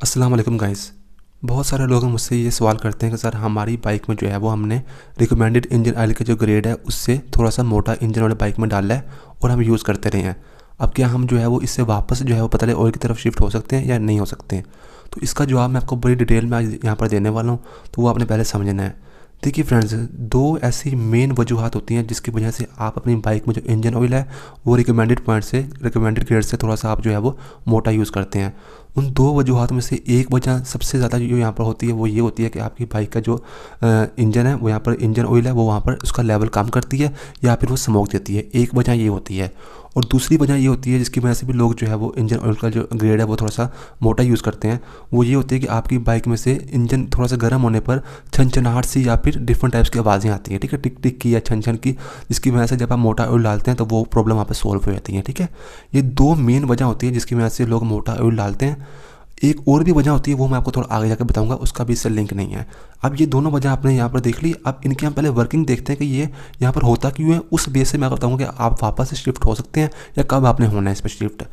अस्सलाम वालेकुम गाइस। बहुत सारे लोग मुझसे ये सवाल करते हैं कि सर हमारी बाइक में जो है वो हमने रिकमेंडेड इंजन ऑयल का जो ग्रेड है उससे थोड़ा सा मोटा इंजन वाले बाइक में डाला है और हम यूज़ करते रहे हैं। अब क्या हम जो है वो इससे वापस जो है वो पतले ऑयल की तरफ शिफ्ट हो सकते हैं या नहीं हो सकते हैं? तो इसका जवाब मैं आपको बड़ी डिटेल में आज यहाँ पर देने वाला हूँ, तो वो आपने पहले समझना है। देखिए फ्रेंड्स, दो ऐसी मेन वजूहत होती हैं जिसकी वजह से आप अपनी बाइक में जो इंजन ऑयल है वो रिकमेंडेड पॉइंट से रिकमेंडेड ग्रेड से थोड़ा सा आप जो है वो मोटा यूज़ करते हैं। उन दो वजूहत में से एक वजह सबसे ज़्यादा जो यहाँ पर होती है वो ये होती है कि आपकी बाइक का जो इंजन है वो यहाँ पर इंजन ऑयल है वो वहाँ पर उसका लेवल कम करती है या फिर वो स्मोक देती है। एक वजह ये होती है। और दूसरी वजह ये होती है जिसकी वजह से भी लोग जो है वो इंजन ऑयल का जो ग्रेड है वो थोड़ा सा मोटा यूज़ करते हैं, वो ये होती है कि आपकी बाइक में से इंजन थोड़ा सा गर्म होने पर छनछनाहट सी या फिर डिफरेंट टाइप्स की आवाज़ें आती हैं, ठीक है, टिक टिक की या छन छन की, जिसकी वजह से जब आप मोटा ऑयल डालते हैं तो वो प्रॉब्लम वहाँ पर सॉल्व हो जाती है। ठीक है, ये दो मेन वजह होती है जिसकी वजह से लोग मोटा ऑयल डालते हैं। एक और भी वजह होती है वो मैं आपको थोड़ा आगे जाकर बताऊंगा, उसका भी इससे लिंक नहीं है। अब ये दोनों वजह आपने यहाँ पर देख ली। अब इनकी हम पहले वर्किंग देखते हैं कि ये यहाँ पर होता क्यों है, उस बेस से मैं बताऊंगा कि आप वापस से शिफ्ट हो सकते हैं या कब आपने होना है इस पर शिफ्ट।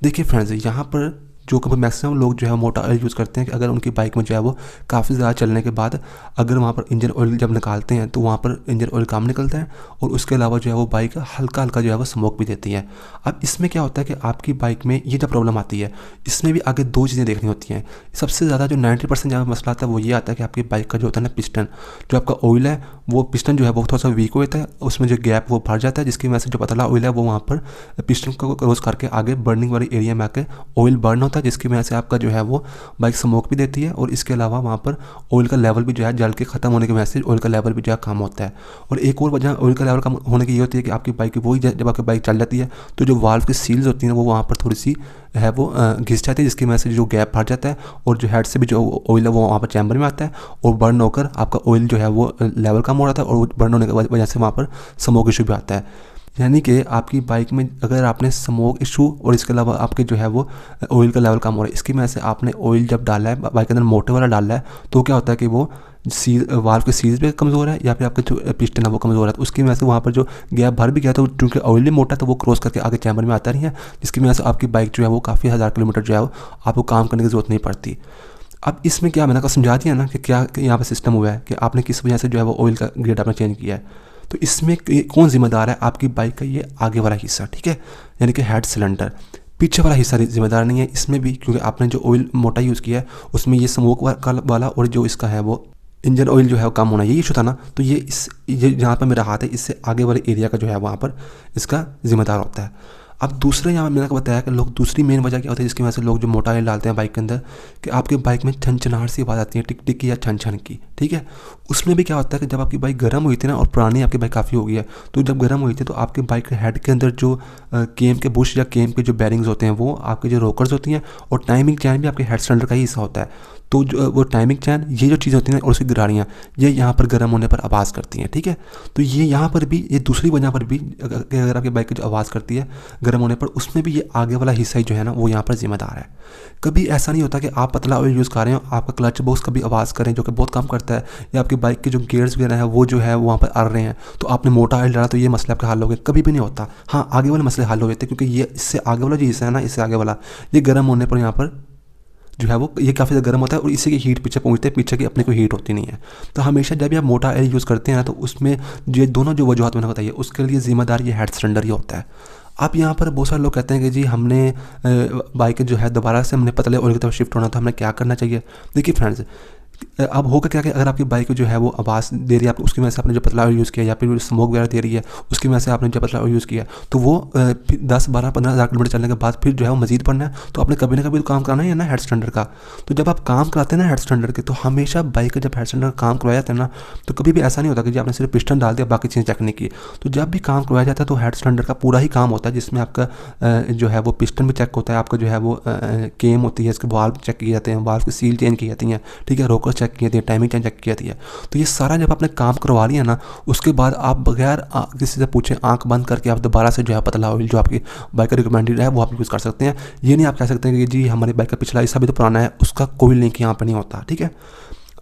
देखिए फ्रेंड्स, यहाँ पर जो कभी मैक्सिमम लोग जो है मोटा ऑयल यूज़ करते हैं कि अगर उनकी बाइक में जो है वो काफ़ी ज़्यादा चलने के बाद अगर वहाँ पर इंजन ऑयल जब निकालते हैं तो वहाँ पर इंजन ऑयल कम निकलता है और उसके अलावा जो है वो बाइक हल्का हल्का जो है वो स्मोक भी देती है। अब इसमें क्या होता है कि आपकी बाइक में ये जब प्रॉब्लम आती है इसमें भी आगे दो चीज़ें देखनी होती हैं। सबसे ज़्यादा जो 90% जहाँ मसला आता है वो ये आता है कि आपकी बाइक का जो होता है ना पिस्टन, जो आपका ऑयल है वो पिस्टन जो है वो थोड़ा सा वीक हो जाता है, उसमें जो गैप वो भर जाता है, जिसकी वजह से जो पतला ऑयल है वो वहाँ पर पिस्टन को क्रॉस करके आगे बर्निंग वाली एरिया में आके ऑयल बर्न होता है, जिसकी वजह से आपका जो है वो बाइक स्मोक भी देती है और इसके अलावा वहाँ पर ऑयल का लेवल भी जो है जल के ख़त्म होने की वजह से ऑयल का लेवल भी जो है कम होता है। और एक और वजह ऑयल का लेवल कम होने की ये होती है कि आपकी बाइक वही जब आपकी बाइक चल जाती है तो जो वाल्व की सील्स होती हैं वो वहाँ पर थोड़ी सी है वो घिस जाती है, जिसकी वजह से जो गैप भर जाता है और जो हेड से भी जो ऑयल है वो वहाँ पर चैम्बर में आता है और बर्न होकर आपका ऑयल जो है वो लेवल कम हो रहा था और बर्न होने की वजह से वहाँ पर स्मोक इशू भी आता है। यानी कि आपकी बाइक में अगर आपने स्मोक इशू और इसके अलावा आपके जो है वो ऑयल का लेवल कम हो रहा है, इसकी वजह से आपने ऑयल जब डाला है बाइक के अंदर मोटे वाला डाला है तो क्या होता है कि वो वाल्व के सीज भी कमज़ोर है या फिर आपका जो पिस्टन है वो कमज़ोर है, तो उसकी वजह से वहाँ पर जो गैप भर भी गया तो क्योंकि ऑयल ही मोटा तो वो क्रॉस करके आगे चैम्बर में आता नहीं है, जिसकी वजह से आपकी बाइक जो है वो काफ़ी हज़ार किलोमीटर जो है आपको काम करने की ज़रूरत नहीं पड़ती। अब इसमें क्या मैंने आपको समझा दिया ना कि क्या यहाँ पर सिस्टम हुआ है कि आपने किस वजह से जो है वो ऑयल का ग्रेड आपने चेंज किया है। तो इसमें कौन जिम्मेदार है? आपकी बाइक का ये आगे वाला हिस्सा, ठीक है, यानी कि हेड सिलेंडर। पीछे वाला हिस्सा जिम्मेदार नहीं है इसमें भी, क्योंकि आपने जो ऑयल मोटा यूज़ किया है उसमें ये स्मोक वाला और जो इसका है वो इंजन ऑयल जो है वो कम होना, ये इशू था ना, तो ये जहाँ पर मेरा हाथ है इससे आगे वाले एरिया का जो है वहाँ पर इसका जिम्मेदार होता है। अब दूसरे यहाँ मैंने आपको बताया कि लोग दूसरी मेन वजह क्या होती है जिसकी वजह से लोग जो मोटा ऑयल डालते हैं बाइक के अंदर, कि आपकी बाइक में छनछनाहट सी आवाज़ आती है, टिक टिक की या छन छन की, ठीक है। उसमें भी क्या होता है कि जब आपकी बाइक गर्म हुई थी ना, और पुरानी आपकी बाइक काफ़ी हो गई है, तो जब गर्म हुई थी तो आपके बाइक के हेड के अंदर जो केम के बुश या केम के जो बैरिंग्स होते हैं वो आपके जो रोकर्स होती हैं और टाइमिंग चैन भी आपके हेड सिलेंडर का ही हिस्सा होता है। तो जो वो टाइमिंग चैन, ये जो चीज़ होती हैं और उसकी गरारियाँ, ये यहाँ पर गर्म होने पर आवाज़ करती हैं, ठीक है। तो ये यहाँ पर भी, ये दूसरी वजह पर भी अगर आपकी बाइक की जो आवाज़ करती है गर्म होने पर, उसमें भी ये आगे वाला हिस्सा ही जो है ना वो यहाँ पर जिम्मेदार है। कभी ऐसा नहीं होता कि आप पतला ऑयल यूज़ कर रहे हो, आपका क्लच बॉक्स कभी आवाज़ करें जो कि बहुत कम करता है, या आपकी बाइक के जो गियर्स वगैरह है वो जो है वहाँ पर अड़ रहे हैं, तो आपने मोटा ऑयल डाला तो ये मसले आपका हल हो गए, कभी भी नहीं होता। हाँ, आगे वाले मसले हल हो गए थे, क्योंकि ये इससे आगे वाला जो हिस्सा है ना, इससे आगे वाला ये गर्म होने पर यहाँ पर जो है वो ये काफ़ी ज़्यादा गर्म होता है और इसी की हीट पीछे पहुंचते हैं, पीछे की अपने को हीट होती नहीं है। तो हमेशा जब भी आप मोटा ऑयल यूज़ करते हैं ना, तो उसमें ये दोनों जो वजूहत मैंने बताई है उसके लिए ज़िम्मेदार ये हेड सिलेंडर ही होता है। अब यहाँ पर बहुत सारे लोग कहते हैं कि जी हमने बाइक जो है दोबारा से हमने पतले ऑयल की तरफ शिफ्ट होना, तो हमें क्या करना चाहिए? देखिए फ्रेंड्स, अब होगा क्या कि अगर आपकी बाइक जो है वो आवाज़ दे रही है, आप उसकी वजह से आपने जो पतला ऑयल यूज़ किया या फिर स्मोक वगैरह दे रही है उसकी वजह से आपने जो पतला ऑयल यूज़ किया, तो वो 10, 12, 15 हज़ार किलोमीटर चलने के बाद फिर जो है वो मजीद बढ़ना है, तो आपने कभी ना कभी तो काम कराना है ना हेड सिलेंडर का। तो जब आप काम कराते हैं ना हेड सिलेंडर के, तो हमेशा बाइक का जब हेड सिलेंडर काम करवाया जाता है ना, तो कभी भी ऐसा नहीं होता कि जी आपने सिर्फ पिस्टन डाल दिया बाकी चीज़ें चेक नहीं की। तो जब भी काम करवाया जाता है तो हेड सिलेंडर का पूरा ही काम होता है, जिसमें आपका जो है वो पिस्टन भी चेक होता है, आपका जो है वो केम होती है, इसके वाल्व चेक किए जाते हैं, वाल्व की सील चेंज की जाती हैं, ठीक है, रोकर चेक किए जाती है, टाइमिंग चेक किया दिया। तो ये सारा जब आपने काम करवा लिया ना, उसके बाद आप बगैर किसी से पूछे आंख बंद करके आप दोबारा से जो है पतला ऑयल जो आपकी बाइक का रिकमेंडेड है वो आप यूज़ कर सकते हैं। ये नहीं आप कह सकते हैं कि जी हमारी बाइक का पिछला हिस्सा भी तो पुराना है, उसका कोई लिंक यहाँ पर नहीं होता, ठीक है।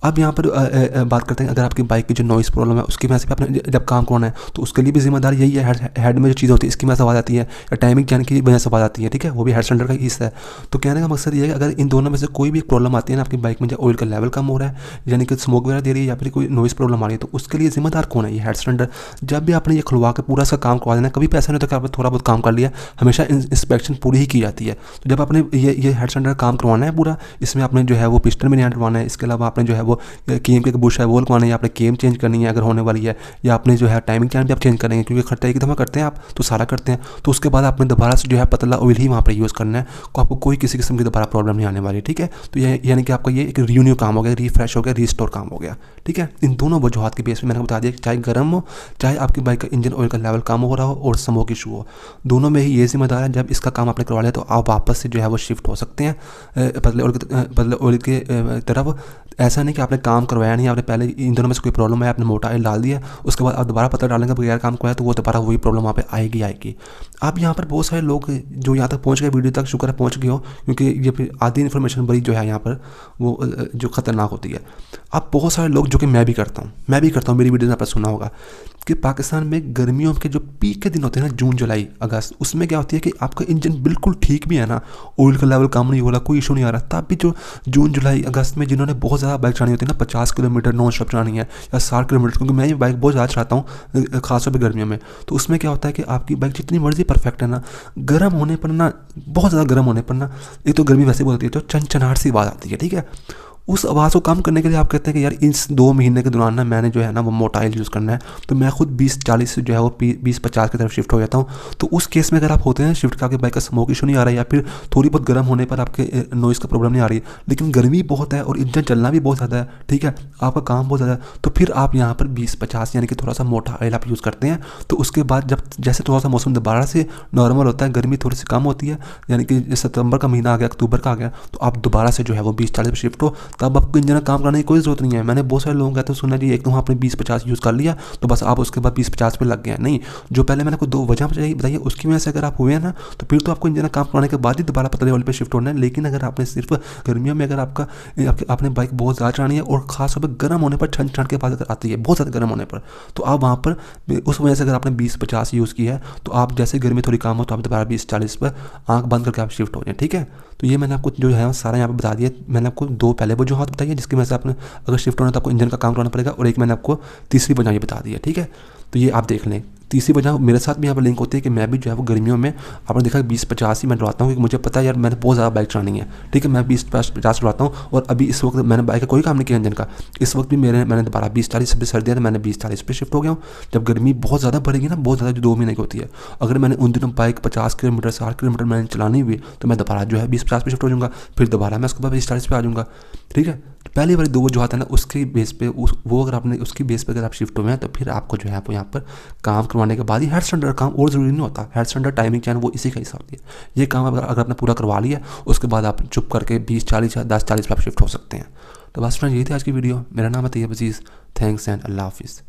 अब यहाँ पर बात करते हैं, अगर आपकी बाइक की जो नॉइज़ प्रॉब्लम है उसकी वजह से भी आपने जब काम करवाना है तो उसके लिए भी जिम्मेदार यही है। हेड में जो चीज़ होती है इसकी वजह से आवाज़ आती है, या टाइमिंग चैन की वजह से आवाज़ आती है, ठीक है, वो भी हेड सेंटर का हिस्सा है। तो कहने का मकसद ये है कि अगर इन दोनों में से कोई भी एक प्रॉब्लम आती है ना आपकी बाइक में, जो ऑयल का लेवल कम हो रहा है, यानी कि स्मोक वगैरह दे रही है, या फिर कोई नॉइज़ प्रॉब्लम आ रही है, तो उसके लिए जिम्मेदार कौन है? ये हेड सेंटर। जब भी आपने ये खुलवा के पूरा इसका काम करवा देना, कभी पैसा नहीं होता कि आपने थोड़ा बहुत काम कर लिया, हमेशा इंस्पेक्शन पूरी ही की जाती है। तो जब आपने ये हेड सेंटर काम करवाना है पूरा, इसमें आपने जो है वो पिस्टन भी नहीं हटवाना है, इसके अलावा आपने जो है वो केम के बुश है वो लगवाना है, या आपने केम चेंज करनी है अगर होने वाली है, या आपने जो है टाइमिंग चैन भी आप चेंज करेंगे, क्योंकि खर्चा एक दफ़ा करते हैं आप तो सारा करते हैं। तो उसके बाद आपने दोबारा से जो है पतला ऑयल ही वहाँ पर यूज़ करना है, तो आपको कोई किसी किस्म की दोबारा प्रॉब्लम नहीं आने वाली, ठीक है। तो ये यानी कि आपका ये एक रिन्यू काम हो गया, रिफ्रेश हो गया, रिस्टोर काम हो गया, ठीक है। इन दोनों वजूहत के बेस पे मैंने बता दिया कि चाहे गर्म हो, चाहे आपकी बाइक का इंजन ऑयल का लेवल कम हो रहा हो और स्मोक इशू हो, दोनों में ही ये जिम्मेदार है। जब इसका काम आपने करवा लिया तो आप वापस से जो है वो शिफ्ट हो सकते हैं पतले ऑयल की तरफ। ऐसा नहीं कि आपने काम करवाया नहीं, आपने पहले इन दोनों में से कोई प्रॉब्लम है, आपने मोटा ऑयल डाल दिया, उसके बाद आप दोबारा पतला डालेंगे बगैर काम करवाया, तो वो दोबारा वही प्रॉब्लम वहाँ पे आएगी। अब यहाँ पर बहुत सारे लोग जो यहाँ तक पहुँच गए, वीडियो तक शुक्र है पहुँच गए हो, क्योंकि ये आधी इन्फॉर्मेशन बड़ी जो है यहाँ पर वो जो ख़तरनाक होती है। अब बहुत सारे लोग, जो कि मैं भी करता हूँ, मेरी वीडियो में आपने सुना होगा कि पाकिस्तान में गर्मियों के जो पीक के दिन होते हैं ना, जून जुलाई अगस्त, उसमें क्या होती है कि आपका इंजन बिल्कुल ठीक भी है ना, ऑयल का लेवल कम नहीं हो रहा, कोई इशू नहीं आ रहा, तब भी जो जून जुलाई अगस्त में जिन्होंने बहुत ज़्यादा बाइक चलानी होती है ना, 50 किलोमीटर नॉन स्टॉप चलानी है, या 60 किलोमीटर, क्योंकि मैं ये बाइक बहुत ज़्यादा चलाता हूँ खासतौर पर गर्मियों में, तो उसमें क्या होता है कि आपकी बाइक जितनी मर्जी परफेक्ट है ना, गर्म होने पर ना, बहुत ज़्यादा गर्म होने पर ना, एक तो गर्मी वैसे बहुत होती है, तो चनचनाहट सी आवाज़ आती है, ठीक है। उस आवाज़ को कम करने के लिए आप कहते हैं कि यार इस 2 महीने के दौरान ना मैंने जो है ना वो मोटा ऑयल यूज़ करना है, तो मैं खुद 20-40 से जो है वो 20-50 की तरफ शिफ्ट हो जाता हूँ। तो उस केस में अगर आप होते हैं शिफ्ट का, आपके बाइक का स्मोक इशू नहीं आ रहा है, या फिर थोड़ी बहुत गर्म होने पर आपके नॉइज़ का प्रॉब्लम नहीं आ रही है, लेकिन गर्मी बहुत है और इंजन चलना भी बहुत ज़्यादा है, ठीक है, आपका काम बहुत ज़्यादा है, तो फिर आप यहाँ पर 20-50 यानी कि थोड़ा सा मोटा ऑयल आप यूज़ करते हैं। तो उसके बाद जब जैसे थोड़ा सा मौसम दोबारा से नॉर्मल होता है, गर्मी थोड़ी सी कम होती है, यानी कि सितंबर का महीना आ गया, अक्टूबर का आ गया, तो आप दोबारा से जो है वो 20-40 पर शिफ्ट हो, तब आपको इंजन काम करने की कोई ज़रूरत नहीं है। मैंने बहुत सारे लोगों कहते हैं सुना जी, एक तो आपने 20-50 यूज़ कर लिया तो बस आप उसके बाद 20-50 पे लग गए हैं। नहीं, जो पहले मैंने आपको 2 वजह बताई है उसकी वजह से अगर आप हुए हैं ना, तो फिर तो आपको इंजन काम करने के बाद ही दोबारा पतले वाले पे शिफ्ट होना है। लेकिन अगर आपने सिर्फ गर्मियों में, अगर आपने बाइक बहुत ज़्यादा चलानी है और खास तौर पर गर्म होने पर, ठंड के बाद अगर आती है बहुत ज़्यादा गर्म होने पर, तो आप वहाँ पर उस वजह से अगर आपने 20-50 यूज़ किया है, तो आप जैसे गर्मी थोड़ी कम हो तो आप दोबारा 20-40 पर आँख बंद करके आप शिफ्ट हो जाए, ठीक है। तो ये मैंने आपको जो है सारा यहाँ पे बता दिया। मैंने आपको 2 पहले वजूहत बताई है जिसकी वजह से आपने अगर शिफ्ट होना तो आपको इंजन का काम करना पड़ेगा, और एक मैंने आपको तीसरी वजह ये बता दी है, ठीक है। तो ये आप देख लें। तीसरी वजह मेरे साथ भी यहाँ पर लिंक होती है कि मैं भी जो है वो गर्मियों में, आपने देखा 20-50 ही मैं डलवाता हूँ, क्योंकि मुझे पता है यार मैंने बहुत ज़्यादा बाइक चलानी है, ठीक है, मैं 20-50 डलवाता हूँ। और अभी इस वक्त मैंने बाइक का कोई काम नहीं किया इंजन का, इस वक्त भी मैंने दोबारा 20-40 से सर्दियाँ तो मैंने 20-40 पे शिफ्ट हो गया हूँ। जब गर्मी बहुत ज़्यादा बढ़ेगी ना, बहुत ज़्यादा जो 2 महीने की होती है, अगर मैंने उन दिनों बाइक 50 किलोमीटर 60 किलोमीटर मैंने चलानी हुई, तो मैं दोबारा जो है 20-50 पे शिफ्ट हो जाऊँगा, फिर दोबारा मैं उसके बाद 20-40 पे आ जाऊँगा, ठीक है। तो पहली वाली 2 वजूहत है ना, उसके बेस पे वो अगर आपने उसकी बेस पे अगर आप शिफ्ट हुए हैं, तो फिर आपको जो है वो यहाँ पर काम करवाने के बाद ही हेड स्टैंडर्ड काम और ज़रूरी नहीं होता। हेड स्टैंडर्ड टाइमिंग चैन वो इसी का हिस्सा होती है। ये काम अगर आपने पूरा करवा लिया, उसके बाद आप चुप करके 20-40 या 10-40 पर आप शिफ्ट हो सकते हैं। तो बस फ्रेंड, यही थी आज की वीडियो। मेरा नाम है तैयब अजीज़। थैंक्स एंड अल्लाह हाफिज़।